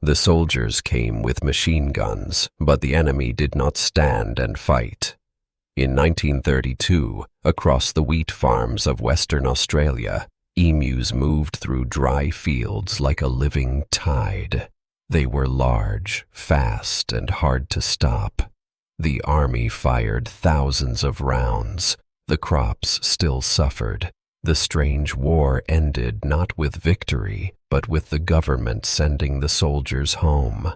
The soldiers came with machine guns, but the enemy did not stand and fight. In 1932, across the wheat farms of Western Australia, emus moved through dry fields like a living tide. They were large, fast, and hard to stop. The army fired thousands of rounds. The crops still suffered. The strange war ended not with victory, but with the government sending the soldiers home.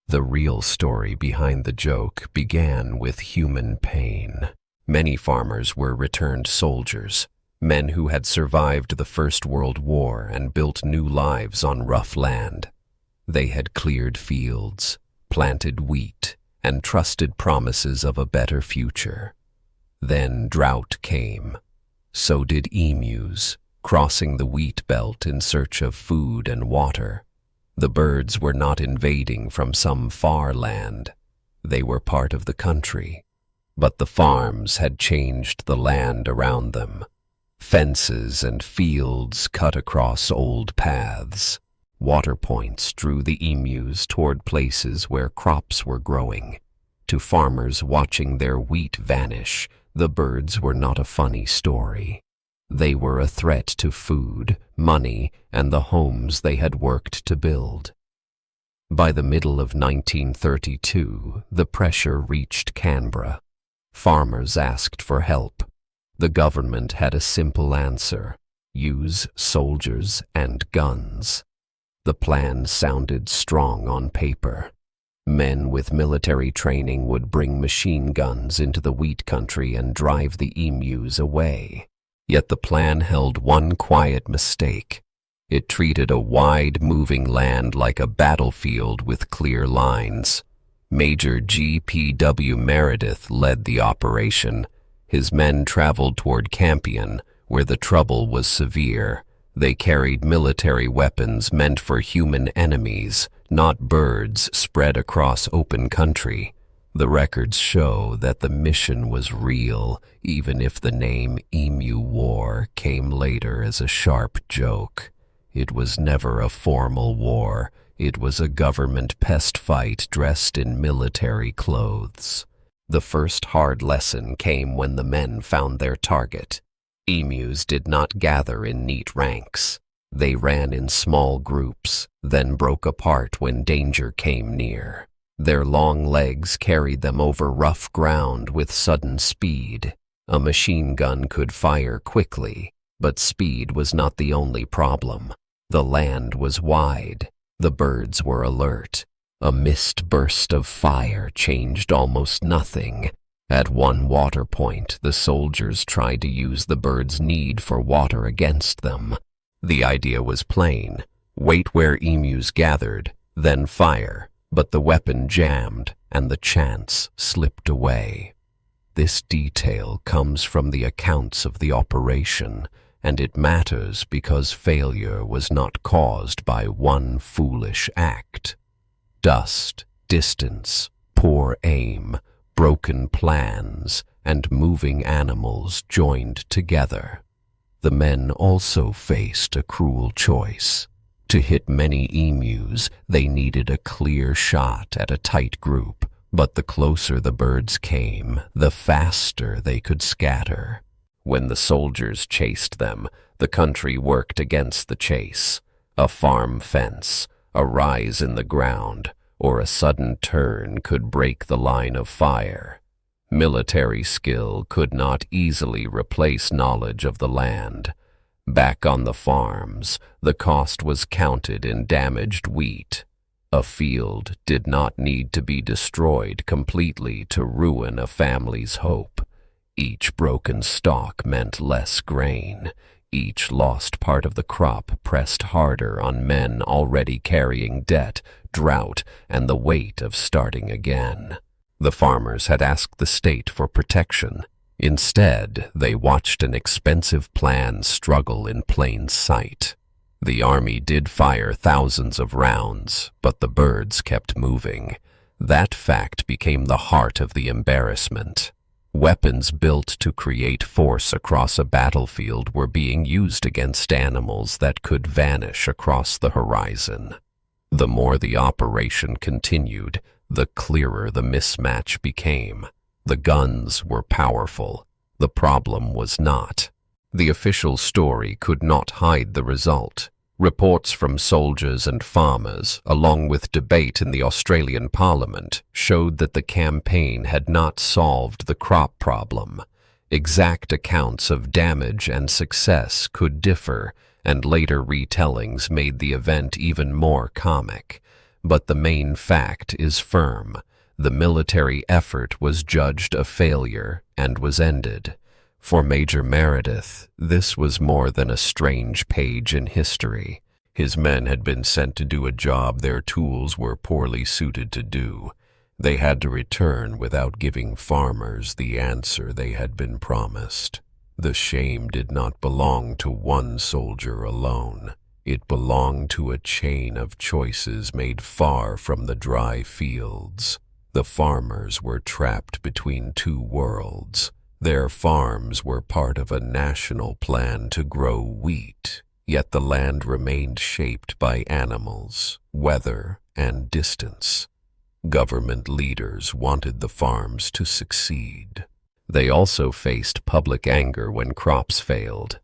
The real story behind the joke began with human pain. Many farmers were returned soldiers, men who had survived the First World War and built new lives on rough land. They had cleared fields, planted wheat, and trusted promises of a better future. Then drought came. So did emus, crossing the wheat belt in search of food and water. The birds were not invading from some far land. They were part of the country. But the farms had changed the land around them. Fences and fields cut across old paths. Water points drew the emus toward places where crops were growing. To farmers watching their wheat vanish, the birds were not a funny story. They were a threat to food, money, and the homes they had worked to build. By the middle of 1932, the pressure reached Canberra. Farmers asked for help. The government had a simple answer: use soldiers and guns. The plan sounded strong on paper. Men with military training would bring machine guns into the wheat country and drive the emus away. Yet the plan held one quiet mistake. It treated a wide, moving land like a battlefield with clear lines. Major G.P.W. Meredith led the operation. His men traveled toward Campion, where the trouble was severe. They carried military weapons meant for human enemies, not birds spread across open country. The records show that the mission was real, even if the name Emu War came later as a sharp joke. It was never a formal war. It was a government pest fight dressed in military clothes. The first hard lesson came when the men found their target. Emus did not gather in neat ranks. They ran in small groups, then broke apart when danger came near. Their long legs carried them over rough ground with sudden speed. A machine gun could fire quickly, but speed was not the only problem. The land was wide. The birds were alert. A mist burst of fire changed almost nothing. At one water point, the soldiers tried to use the birds' need for water against them. The idea was plain: wait where emus gathered, then fire. But the weapon jammed, and the chance slipped away. This detail comes from the accounts of the operation, and it matters because failure was not caused by one foolish act. Dust, distance, poor aim, broken plans, and moving animals joined together. The men also faced a cruel choice. To hit many emus, they needed a clear shot at a tight group, but the closer the birds came, the faster they could scatter. When the soldiers chased them, the country worked against the chase. A farm fence, a rise in the ground, or a sudden turn could break the line of fire. Military skill could not easily replace knowledge of the land. Back on the farms, the cost was counted in damaged wheat. A field did not need to be destroyed completely to ruin a family's hope. Each broken stalk meant less grain. Each lost part of the crop pressed harder on men already carrying debt, drought, and the weight of starting again. The farmers had asked the state for protection. Instead, they watched an expensive plan struggle in plain sight. The army did fire thousands of rounds, but the birds kept moving. That fact became the heart of the embarrassment. Weapons built to create force across a battlefield were being used against animals that could vanish across the horizon. The more the operation continued, the clearer the mismatch became. The guns were powerful. The problem was not. The official story could not hide the result. Reports from soldiers and farmers, along with debate in the Australian Parliament, showed that the campaign had not solved the crop problem. Exact accounts of damage and success could differ, and later retellings made the event even more comic. But the main fact is firm. The military effort was judged a failure and was ended. For Major Meredith, this was more than a strange page in history. His men had been sent to do a job their tools were poorly suited to do. They had to return without giving farmers the answer they had been promised. The shame did not belong to one soldier alone. It belonged to a chain of choices made far from the dry fields. The farmers were trapped between two worlds. Their farms were part of a national plan to grow wheat, yet the land remained shaped by animals, weather, and distance. Government leaders wanted the farms to succeed. They also faced public anger when crops failed.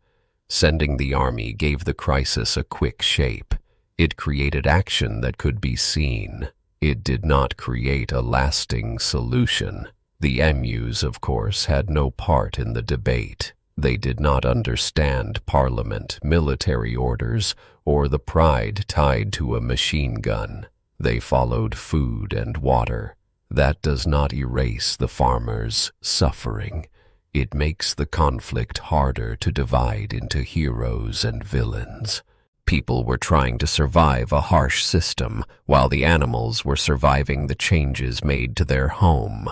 Sending the army gave the crisis a quick shape. It created action that could be seen. It did not create a lasting solution. The Emus, of course, had no part in the debate. They did not understand parliament, military orders, or the pride tied to a machine gun. They followed food and water. That does not erase the farmers' suffering. It makes the conflict harder to divide into heroes and villains. People were trying to survive a harsh system, while the animals were surviving the changes made to their home.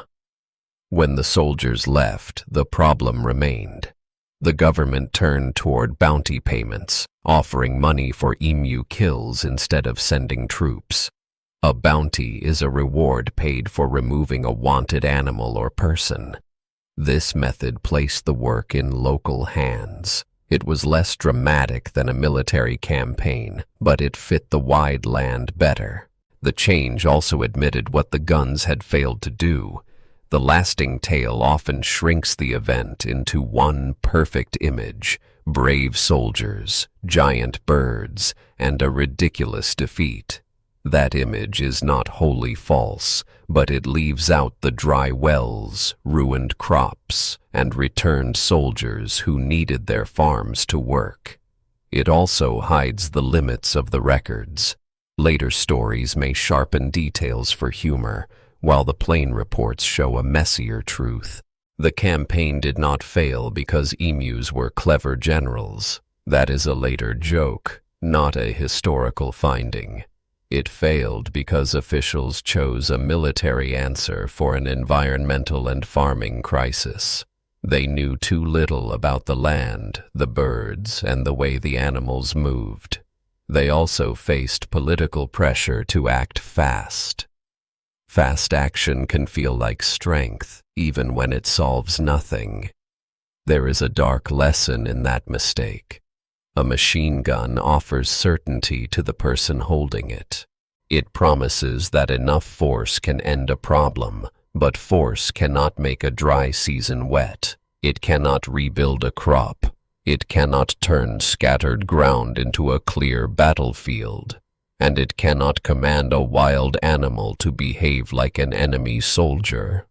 When the soldiers left, the problem remained. The government turned toward bounty payments, offering money for emu kills instead of sending troops. A bounty is a reward paid for removing a wanted animal or person. This method placed the work in local hands. It was less dramatic than a military campaign, but it fit the wide land better. The change also admitted what the guns had failed to do. The lasting tale often shrinks the event into one perfect image: brave soldiers, giant birds, and a ridiculous defeat. That image is not wholly false, but it leaves out the dry wells, ruined crops, and returned soldiers who needed their farms to work. It also hides the limits of the records. Later stories may sharpen details for humor, while the plain reports show a messier truth. The campaign did not fail because emus were clever generals. That is a later joke, not a historical finding. It failed because officials chose a military answer for an environmental and farming crisis. They knew too little about the land, the birds, and the way the animals moved. They also faced political pressure to act fast. Fast action can feel like strength, even when it solves nothing. There is a dark lesson in that mistake. A machine gun offers certainty to the person holding it. It promises that enough force can end a problem, but force cannot make a dry season wet. It cannot rebuild a crop. It cannot turn scattered ground into a clear battlefield. And it cannot command a wild animal to behave like an enemy soldier.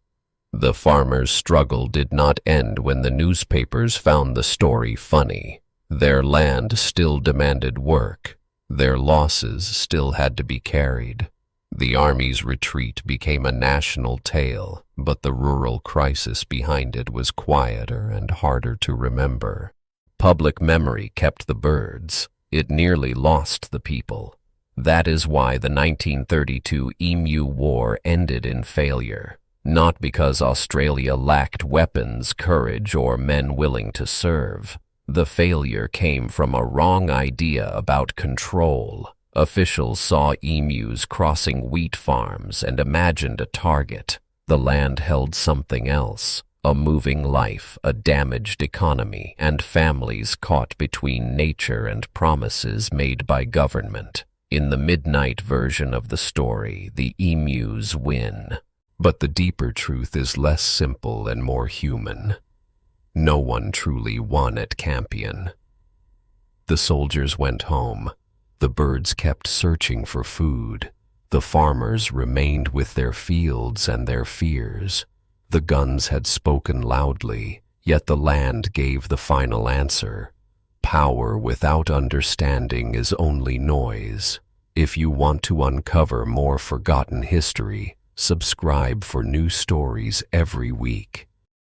The farmers' struggle did not end when the newspapers found the story funny. Their land still demanded work. Their losses still had to be carried. The army's retreat became a national tale, but the rural crisis behind it was quieter and harder to remember. Public memory kept the birds. It nearly lost the people. That is why the 1932 Emu War ended in failure, not because Australia lacked weapons, courage, or men willing to serve. The failure came from a wrong idea about control. Officials saw emus crossing wheat farms and imagined a target. The land held something else: a moving life, a damaged economy, and families caught between nature and promises made by government. In the midnight version of the story, the Emus win. But the deeper truth is less simple and more human. No one truly won at Campion. The soldiers went home. The birds kept searching for food. The farmers remained with their fields and their fears. The guns had spoken loudly, yet the land gave the final answer. Power without understanding is only noise. If you want to uncover more forgotten history, subscribe for new stories every week.